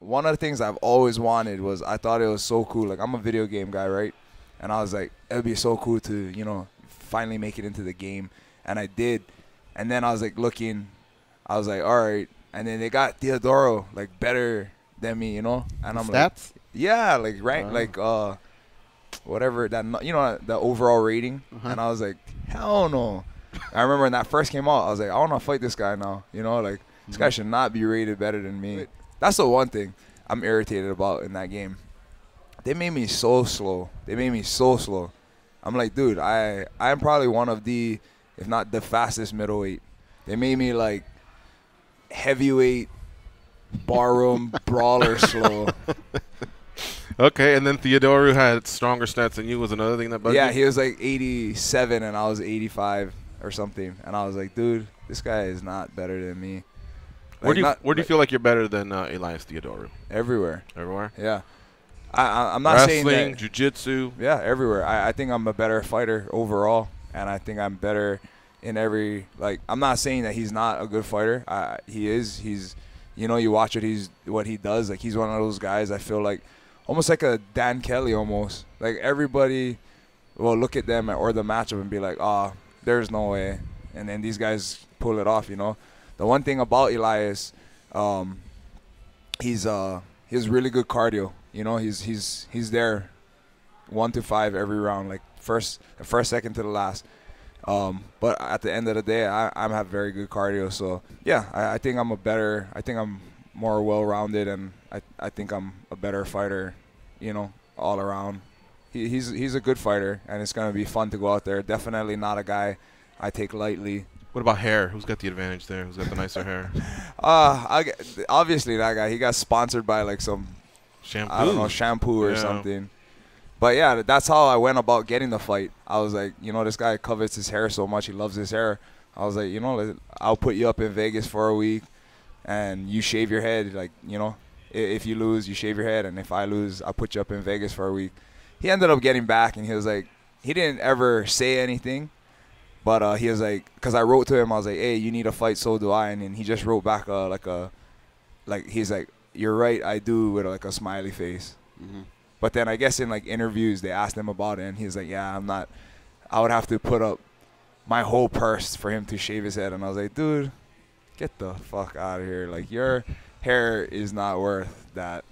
one of the things I've always wanted was I thought it was so cool. Like, I'm a video game guy, right? And I was like, it would be so cool to, you know, finally make it into the game. And I did. And then I was like looking. I was like, all right. And then they got Theodorou, like, better than me, you know? And I'm Stats? like, yeah, like, rank, like, whatever, that, you know, the overall rating. And I was like, hell no. I remember when that first came out, I was like, I want to fight this guy now. You know, like, this guy should not be rated better than me. That's the one thing I'm irritated about in that game. They made me so slow. I'm like, dude, I'm probably one of the, if not the fastest middleweight. They made me, like, heavyweight, barroom, brawler slow. Okay, and then Theodorou had stronger stats than you was another thing that bugged you? Yeah, he was like 87 and I was 85 or something. And I was like, dude, this guy is not better than me. Like, where do you feel like you're better than Elias Theodorou? Everywhere. Everywhere? Yeah. I'm not saying that. Wrestling, jiu-jitsu. Yeah, everywhere. I think I'm a better fighter overall. And I think I'm better in every, like, I'm not saying that he's not a good fighter. He is. He's, you know, you watch what he does. Like, he's one of those guys I feel like, almost like a Dan Kelly almost. Like, everybody will look at them or the matchup and be like, oh, there's no way. And then these guys pull it off, you know. The one thing about Elias, he has really good cardio. You know, he's there 1 to 5 every round, like the first second to the last. But at the end of the day, I have very good cardio. So yeah, I think I'm more well-rounded, and I think I'm a better fighter, you know, all around. He's a good fighter, and it's gonna be fun to go out there. Definitely not a guy I take lightly. What about hair? Who's got the advantage there? Who's got the nicer hair? Obviously that guy. He got sponsored by like some Shampoo. I don't know, shampoo or something. But yeah, that's how I went about getting the fight. I was like, you know, this guy covets his hair so much. He loves his hair. I was like, you know, I'll put you up in Vegas for a week, and you shave your head. Like, you know, if you lose, you shave your head, and if I lose, I'll put you up in Vegas for a week. He ended up getting back, and he was like, he didn't ever say anything. But he was like, because I wrote to him, I was like, hey, you need a fight, so do I. And then he just wrote back he's like, you're right, I do, with like a smiley face. Mm-hmm. But then I guess in like interviews, they asked him about it, and he was like, yeah, I'm not, I would have to put up my whole purse for him to shave his head. And I was like, dude, get the fuck out of here. Like, your hair is not worth that.